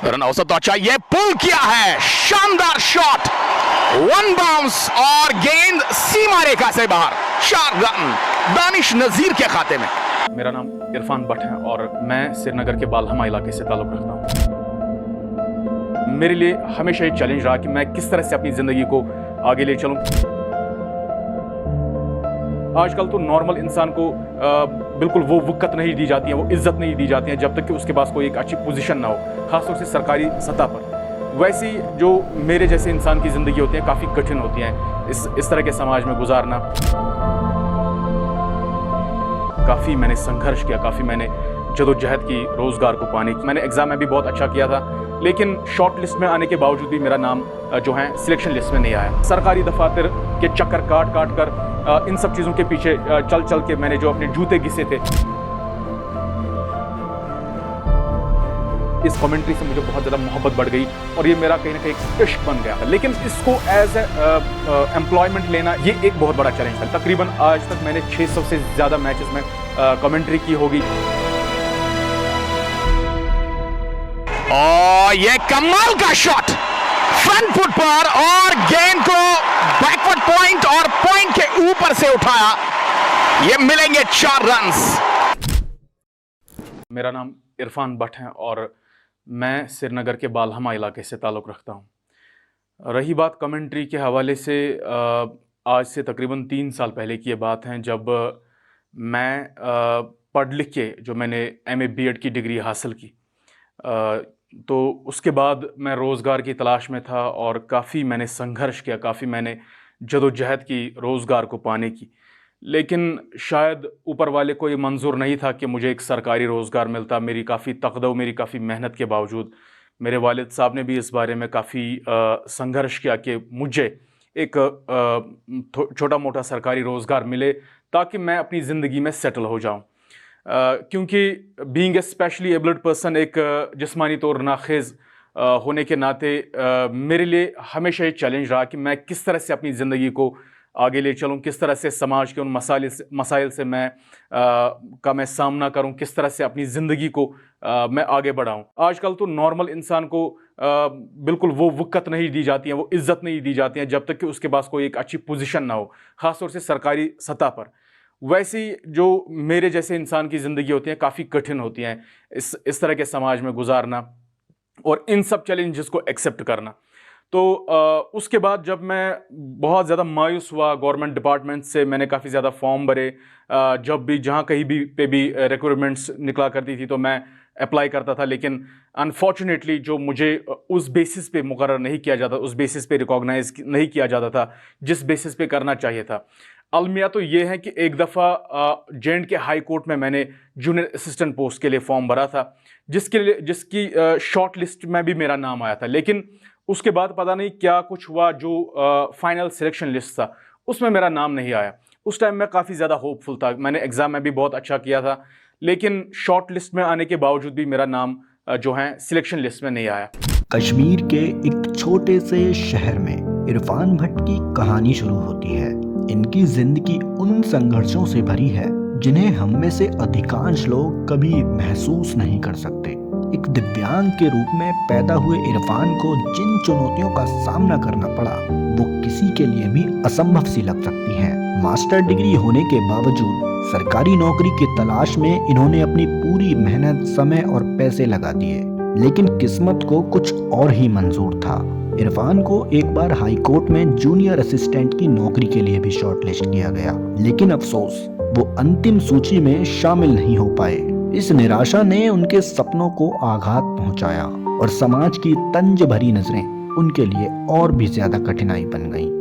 Run औसत तो अच्छा, ये पुल किया है, शानदार शॉट, वन बाउंस और गेंद सीमा रेखा से बाहर। 4 रन दानिश नजीर के खाते में। मेरा नाम इरफान भट्ट है और मैं श्रीनगर के बालहमा इलाके से ताल्लुक़ रखता हूँ। मेरे लिए हमेशा ये चैलेंज रहा कि मैं किस तरह से अपनी ज़िंदगी को आगे ले चलूँ। आजकल तो नॉर्मल इंसान को बिल्कुल वो वक़्त नहीं दी जाती है, वो इज़्ज़त नहीं दी जाती है जब तक कि उसके पास कोई एक अच्छी पोजीशन ना हो, ख़ासतौर से सरकारी सतह पर। वैसी जो मेरे जैसे इंसान की ज़िंदगी होती है काफ़ी कठिन होती हैं इस तरह के समाज में गुजारना। काफ़ी मैंने संघर्ष किया, काफ़ी मैंने जदोजहद की रोज़गार को पाने की। मैंने एग्ज़ाम में भी बहुत अच्छा किया था, लेकिन शॉर्ट लिस्ट में आने के बावजूद भी मेरा नाम जो है सिलेक्शन लिस्ट में नहीं आया। सरकारी दफातर के चक्कर काट काट कर इन सब चीज़ों के पीछे चल चल के मैंने जो अपने जूते घिसे थे, इस कमेंट्री से मुझे बहुत ज़्यादा मोहब्बत बढ़ गई और ये मेरा कहीं ना कहीं इश्क बन गया। लेकिन इसको एज एम्प्लॉयमेंट लेना ये एक बहुत बड़ा चैलेंज था। तकरीबन आज तक मैंने 600 से ज़्यादा मैचेस में कमेंट्री की होगी। और ये कमाल का शॉट फ्रंट फुट पर और गेंद को बैकवर्ड पॉइंट और पॉइंट के ऊपर से उठाया। ये मिलेंगे 4 रन्स। मेरा नाम इरफान भट्ट है और मैं श्रीनगर के बालहमा इलाके से ताल्लुक़ रखता हूँ। रही बात कमेंट्री के हवाले से, आज से तकरीबन 3 साल पहले की ये बात है जब मैं पढ़ लिख के जो मैंने MA B.Ed की डिग्री हासिल की, तो उसके बाद मैं रोज़गार की तलाश में था और काफ़ी मैंने संघर्ष किया, काफ़ी मैंने जदोजहद की रोज़गार को पाने की। लेकिन शायद ऊपर वाले को ये मंजूर नहीं था कि मुझे एक सरकारी रोज़गार मिलता। मेरी काफ़ी तकदो, मेरी काफ़ी मेहनत के बावजूद मेरे वालिद साहब ने भी इस बारे में काफ़ी संघर्ष किया कि मुझे एक छोटा मोटा सरकारी रोज़गार मिले ताकि मैं अपनी ज़िंदगी में सेटल हो जाऊँ। क्योंकि being a specially abled person, एक जिस्मानी तौर नाखेज़ होने के नाते मेरे लिए हमेशा ये चैलेंज रहा कि मैं किस तरह से अपनी ज़िंदगी को आगे ले चलूँ, किस तरह से समाज के उन मसाइल से मैं सामना करूँ, किस तरह से अपनी ज़िंदगी को मैं आगे बढ़ाऊँ। आजकल तो नॉर्मल इंसान को बिल्कुल वो वक़्त नहीं दी जाती है, वो इज़्ज़त नहीं दी जाती है जब तक कि उसके पास कोई एक अच्छी पोजीशन ना हो, ख़ासतौर से सरकारी सतह पर। वैसी जो मेरे जैसे इंसान की ज़िंदगी होती है काफ़ी कठिन होती हैं इस तरह के समाज में गुजारना और इन सब चैलेंजेस को एक्सेप्ट करना। तो उसके बाद जब मैं बहुत ज़्यादा मायूस हुआ, गवर्नमेंट डिपार्टमेंट से मैंने काफ़ी ज़्यादा फॉर्म भरे। जब भी जहाँ कहीं भी पे भी रिक्रूटमेंट्स निकला करती थी तो मैं अप्लाई करता था, लेकिन अनफॉर्चुनेटली जो मुझे उस बेसिस पे मुकर्रर नहीं किया जाता, उस बेसिस पे रिकॉग्नाइज नहीं किया जाता था जिस बेसिस पे करना चाहिए था। अलमिया तो ये है कि एक दफ़ा J&K हाई कोर्ट में मैंने जूनियर असिस्टेंट पोस्ट के लिए फॉर्म भरा था, जिसकी शॉर्ट लिस्ट में भी मेरा नाम आया था। लेकिन उसके बाद पता नहीं क्या कुछ हुआ, जो फाइनल सिलेक्शन लिस्ट था उसमें मेरा नाम नहीं आया। उस टाइम मैं काफ़ी ज़्यादा होपफुल था, मैंने एग्ज़ाम में भी बहुत अच्छा किया था, लेकिन शॉर्ट लिस्ट में आने के बावजूद भी मेरा नाम जो है सिलेक्शन लिस्ट में नहीं आया। कश्मीर के एक छोटे से शहर में इरफान भट्ट की कहानी शुरू होती है। इनकी जिंदगी उन संघर्षों से भरी है जिन्हें हम में से अधिकांश लोग कभी महसूस नहीं कर सकते। एक दिव्यांग के रूप में पैदा हुए इरफान को जिन चुनौतियों का सामना करना पड़ा वो किसी के लिए भी असंभव सी लग सकती हैं। मास्टर डिग्री होने के बावजूद सरकारी नौकरी की तलाश में इन्होंने अपनी पूरी मेहनत, समय और पैसे लगा दिए, लेकिन किस्मत को कुछ और ही मंजूर था। इरफान को एक बार हाई कोर्ट में जूनियर असिस्टेंट की नौकरी के लिए भी शॉर्टलिस्ट किया गया, लेकिन अफसोस वो अंतिम सूची में शामिल नहीं हो पाए। इस निराशा ने उनके सपनों को आघात पहुंचाया और समाज की तंज भरी नजरें उनके लिए और भी ज्यादा कठिनाई बन गईं।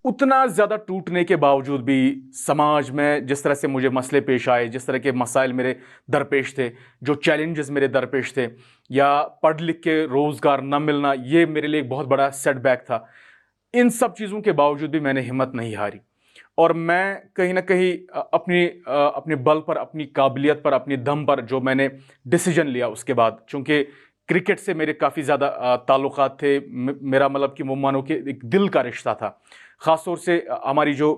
उतना ज़्यादा टूटने के बावजूद भी समाज में जिस तरह से मुझे मसले पेश आए, जिस तरह के मसाइल मेरे दरपेश थे, जो चैलेंजेस मेरे दरपेश थे, या पढ़ लिख के रोज़गार न मिलना, ये मेरे लिए एक बहुत बड़ा सेटबैक था। इन सब चीज़ों के बावजूद भी मैंने हिम्मत नहीं हारी और मैं कहीं ना कहीं अपने बल पर, अपनी काबिलियत पर, अपनी दम पर जो मैंने डिसीजन लिया उसके बाद, चूँकि क्रिकेट से मेरे काफ़ी ज़्यादा ताल्लुकात थे, मेरा मतलब कि वो मानो कि एक दिल का रिश्ता था। ख़ास तौर से हमारी जो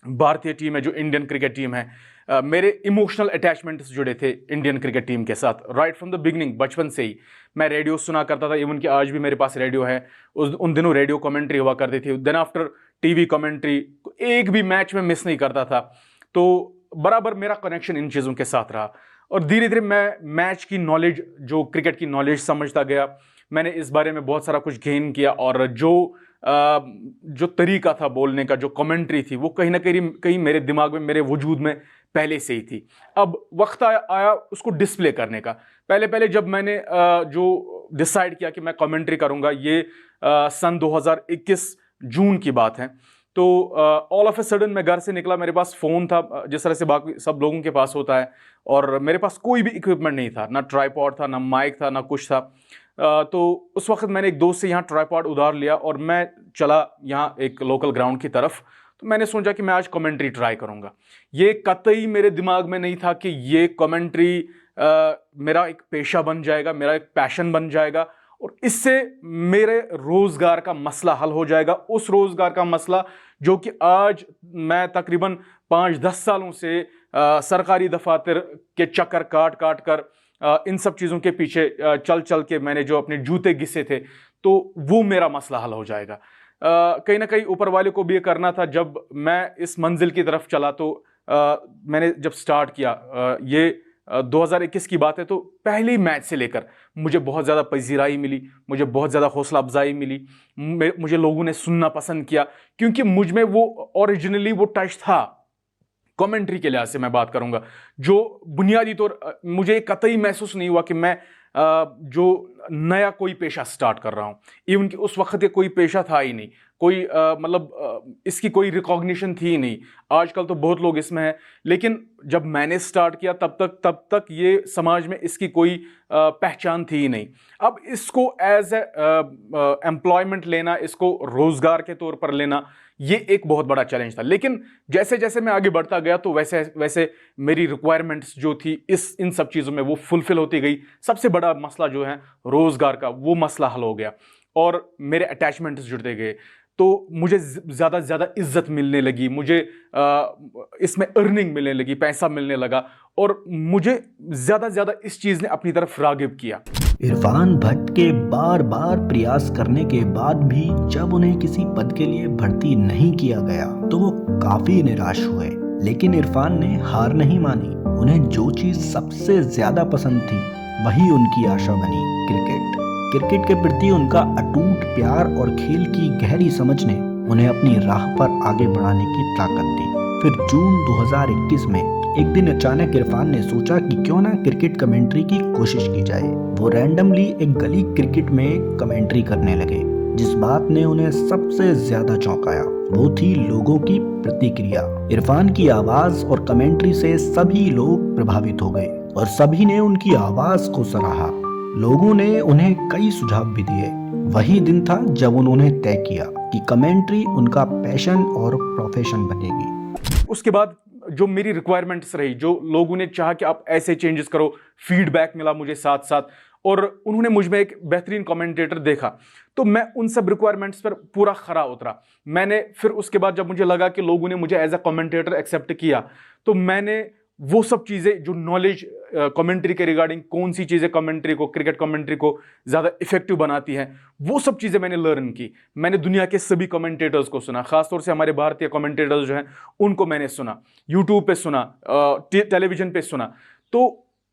भारतीय टीम है, जो इंडियन क्रिकेट टीम है, मेरे इमोशनल अटैचमेंट्स जुड़े थे इंडियन क्रिकेट टीम के साथ राइट फ्रॉम द बिगनिंग। बचपन से ही मैं रेडियो सुना करता था, इवन कि आज भी मेरे पास रेडियो है। उन दिनों रेडियो कमेंट्री हुआ करती थी, देन आफ्टर टीवी कमेंट्री, एक भी मैच में मिस नहीं करता था। तो बराबर मेरा कनेक्शन इन चीज़ों के साथ रहा और धीरे धीरे मैं मैच की नॉलेज, जो क्रिकेट की नॉलेज समझता गया। मैंने इस बारे में बहुत सारा कुछ गेन किया और जो तरीका था बोलने का, जो कमेंट्री थी, वो कहीं ना कहीं मेरे दिमाग में, मेरे वजूद में पहले से ही थी। अब वक्त आया उसको डिस्प्ले करने का। पहले जब मैंने जो डिसाइड किया कि मैं कमेंट्री करूंगा, ये सन 2021 जून की बात है। तो ऑल ऑफ ए सडन मैं घर से निकला, मेरे पास फ़ोन था जिस तरह से बाकी सब लोगों के पास होता है, और मेरे पास कोई भी इक्विपमेंट नहीं था, ना ट्राइपॉड था, ना माइक था, ना कुछ था। तो उस वक्त मैंने एक दोस्त से यहाँ ट्राइपॉड उधार लिया और मैं चला यहाँ एक लोकल ग्राउंड की तरफ। तो मैंने सोचा कि मैं आज कमेंट्री ट्राई करूँगा। ये कतई मेरे दिमाग में नहीं था कि ये कमेंट्री मेरा एक पेशा बन जाएगा, मेरा एक पैशन बन जाएगा और इससे मेरे रोज़गार का मसला हल हो जाएगा। उस रोज़गार का मसला जो कि आज मैं तकरीबन 5-10 सालों से सरकारी दफातर के चक्कर काट कर इन सब चीज़ों के पीछे चल के मैंने जो अपने जूते घिसे थे, तो वो मेरा मसला हल हो जाएगा। कहीं ना कहीं ऊपर वाले को भी ये करना था। जब मैं इस मंजिल की तरफ चला तो मैंने जब स्टार्ट किया, ये 2021 की बात है, तो पहले मैच से लेकर मुझे बहुत ज़्यादा पजीराई मिली, मुझे बहुत ज़्यादा हौसला अफजाई मिली, मुझे लोगों ने सुनना पसंद किया, क्योंकि मुझ में वो ओरिजिनली वो टच था। कमेंट्री के लिहाज से मैं बात करूंगा, जो बुनियादी तौर मुझे कतई महसूस नहीं हुआ कि मैं जो नया कोई पेशा स्टार्ट कर रहा हूँ। इवन कि उस वक्त ये कोई पेशा था ही नहीं, कोई इसकी कोई रिकॉग्निशन थी ही नहीं। आजकल तो बहुत लोग इसमें हैं, लेकिन जब मैंने स्टार्ट किया तब तक ये समाज में इसकी कोई पहचान थी ही नहीं। अब इसको एज एम्प्लॉयमेंट लेना, इसको रोज़गार के तौर पर लेना, ये एक बहुत बड़ा चैलेंज था। लेकिन जैसे जैसे मैं आगे बढ़ता गया तो वैसे वैसे मेरी रिक्वायरमेंट्स जो थी इन सब चीज़ों में वो फुलफिल होती गई। सबसे बड़ा मसला जो है रोज़गार का, वो मसला हल हो गया और मेरे अटैचमेंट्स जुड़ते गए। तो मुझे ज़्यादा से ज़्यादा इज्जत मिलने लगी, मुझे इसमें अर्निंग मिलने लगी, पैसा मिलने लगा और मुझे ज़्यादा से ज़्यादा इस चीज़ ने अपनी तरफ रागिब किया। इरफान भट्ट के बार बार प्रयास करने के बाद भी जब उन्हें किसी पद के लिए भर्ती नहीं किया गया तो वो काफी निराश हुए। लेकिन इरफान ने हार नहीं मानी। उन्हें जो चीज सबसे ज्यादा पसंद थी वही उनकी आशा बनी, क्रिकेट। क्रिकेट के प्रति उनका अटूट प्यार और खेल की गहरी समझ ने उन्हें अपनी राह पर आगे बढ़ाने की ताकत दी। फिर जून 2021 में एक दिन अचानक इरफान ने सोचा कि क्यों ना क्रिकेट कमेंट्री की कोशिश की जाए। वो रैंडमली एक गली क्रिकेट में कमेंट्री करने लगे। जिस बात ने उन्हें सबसे ज्यादा चौंकाया वो थी लोगों की प्रतिक्रिया। इरफान की आवाज और कमेंट्री से सभी लोग प्रभावित हो गए और सभी ने उनकी आवाज को सराहा। लोगों ने उन्हें कई सुझाव भी दिए। वही दिन था जब उन्होंने तय किया कि कमेंट्री उनका पैशन और प्रोफेशन बनेगी। उसके बाद जो मेरी रिक्वायरमेंट्स रही, जो लोगों ने चाहा कि आप ऐसे चेंजेस करो, फीडबैक मिला मुझे साथ साथ, और उन्होंने मुझ में एक बेहतरीन कमेंटेटर देखा, तो मैं उन सब रिक्वायरमेंट्स पर पूरा खरा उतरा। मैंने फिर उसके बाद जब मुझे लगा कि लोगों ने मुझे एज अ कमेंटेटर एक्सेप्ट किया, तो मैंने वो सब चीज़ें जो नॉलेज कमेंट्री के रिगार्डिंग, कौन सी चीज़ें कमेंट्री को, क्रिकेट कमेंट्री को ज़्यादा इफेक्टिव बनाती हैं, वो सब चीज़ें मैंने लर्न की। मैंने दुनिया के सभी कमेंटेटर्स को सुना, खासतौर से हमारे भारतीय कमेंटेटर्स जो हैं उनको मैंने सुना, यूट्यूब पे सुना, टेलीविज़न पे सुना। तो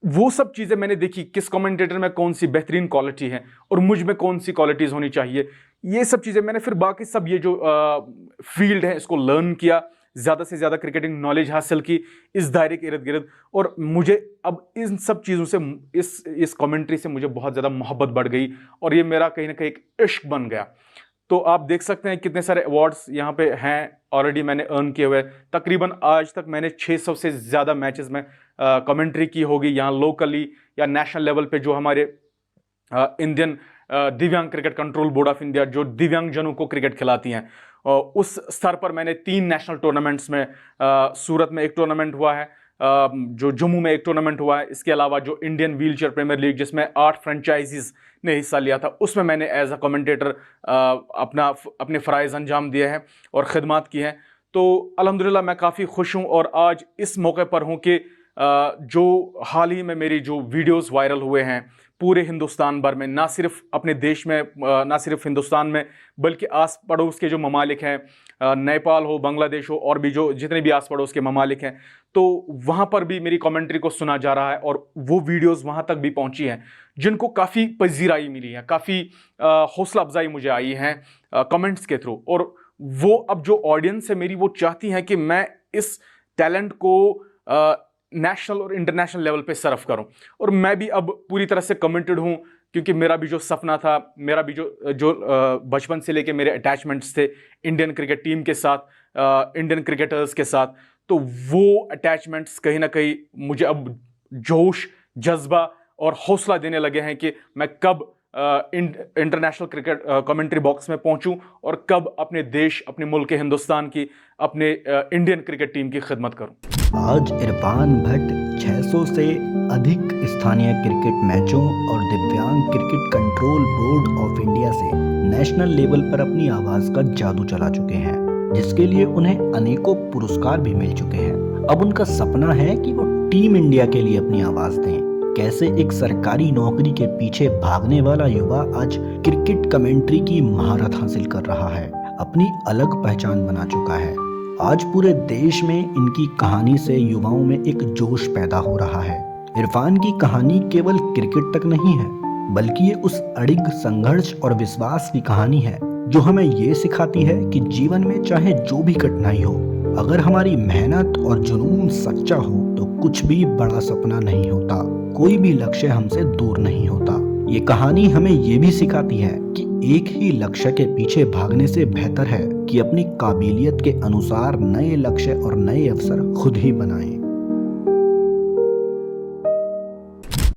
वो सब चीज़ें मैंने देखी, किस कमेंटेटर में कौन सी बेहतरीन क्वालिटी है और मुझ में कौन सी क्वालिटीज़ होनी चाहिए। ये सब चीज़ें मैंने फिर बाकी सब ये जो फील्ड है इसको लर्न किया, ज़्यादा से ज़्यादा क्रिकेटिंग नॉलेज हासिल की इस दायरे के इर्द गिर्द, और मुझे अब इन सब चीज़ों से, इस कमेंट्री से मुझे बहुत ज़्यादा मोहब्बत बढ़ गई और ये मेरा कहीं ना कहीं एक इश्क बन गया। तो आप देख सकते हैं कितने सारे अवार्ड्स यहाँ पे हैं ऑलरेडी मैंने अर्न किए हुए। तकरीबन आज तक मैंने 600 से ज़्यादा मैचेस में कमेंट्री की होगी, यहाँ लोकली या नेशनल लेवल पे, जो हमारे इंडियन दिव्यांग cricket control board of India जो दिव्यांगजनों को क्रिकेट खिलाती हैं, उस स्तर पर मैंने 3 नेशनल टूर्नामेंट्स में, सूरत में एक टूर्नामेंट हुआ है, जो जम्मू में एक टूर्नामेंट हुआ है, इसके अलावा जो इंडियन व्हीलचेयर प्रीमियर लीग जिसमें 8 फ्रेंचाइजीज ने हिस्सा लिया था, उसमें मैंने एज अ कमेंटेटर अपने फ़राइज़ अंजाम दिए हैं और ख़िदमत की हैं। तो अल्हम्दुलिल्लाह मैं काफ़ी खुश हूँ और आज इस मौके पर हूँ कि जो हाल ही में मेरी जो वीडियोस वायरल हुए हैं पूरे हिंदुस्तान भर में, ना सिर्फ अपने देश में, ना सिर्फ हिंदुस्तान में, बल्कि आस पड़ोस के जो ममालिक हैं, नेपाल हो, बांग्लादेश हो, और भी जो जितने भी आस पड़ोस के ममालिक हैं, तो वहाँ पर भी मेरी कमेंट्री को सुना जा रहा है और वो वीडियोस वहाँ तक भी पहुँची हैं जिनको काफ़ी पजीराई मिली है, काफ़ी हौसला अफजाई मुझे आई है कमेंट्स के थ्रू। और वो अब जो ऑडियंस है मेरी, वो चाहती है कि मैं इस टैलेंट को नेशनल और इंटरनेशनल लेवल पे सर्व करूं, और मैं भी अब पूरी तरह से कमिटेड हूं, क्योंकि मेरा भी जो सपना था, मेरा भी जो बचपन से लेके मेरे अटैचमेंट्स थे इंडियन क्रिकेट टीम के साथ, इंडियन क्रिकेटर्स के साथ, तो वो अटैचमेंट्स कहीं ना कहीं मुझे अब जोश, जज्बा और हौसला देने लगे हैं कि मैं कब इंटरनेशनल क्रिकेट कमेंट्री बॉक्स में पहुंचूं और कब अपने देश, अपने मुल्क हिंदुस्तान की, अपने इंडियन क्रिकेट टीम की खिदमत करूं। आज इरफान भट्ट 600 से अधिक स्थानीय क्रिकेट मैचों और दिव्यांग cricket control board of India से नेशनल लेवल पर अपनी आवाज का जादू चला चुके हैं, जिसके लिए उन्हें अनेकों पुरस्कार भी मिल चुके हैं। अब उनका सपना है कि वो टीम इंडिया के लिए अपनी आवाज दें। कैसे एक सरकारी नौकरी के पीछे भागने वाला युवा आज क्रिकेट कमेंट्री की महारत हासिल कर रहा है, अपनी अलग पहचान बना चुका है। आज पूरे देश में इनकी कहानी से युवाओं में एक जोश पैदा हो रहा है। इरफान की कहानी केवल क्रिकेट तक नहीं है, बल्कि ये उस अड़िग संघर्ष और विश्वास की कहानी है जो हमें ये सिखाती है कि जीवन में चाहे जो भी कठिनाई हो, अगर हमारी मेहनत और जुनून सच्चा हो तो कुछ भी बड़ा सपना नहीं होता, कोई भी लक्ष्य हमसे दूर नहीं होता। ये कहानी हमें ये भी सिखाती है कि एक ही लक्ष्य के पीछे भागने से बेहतर है कि अपनी काबिलियत के अनुसार नए लक्ष्य और नए अवसर खुद ही बनाएं।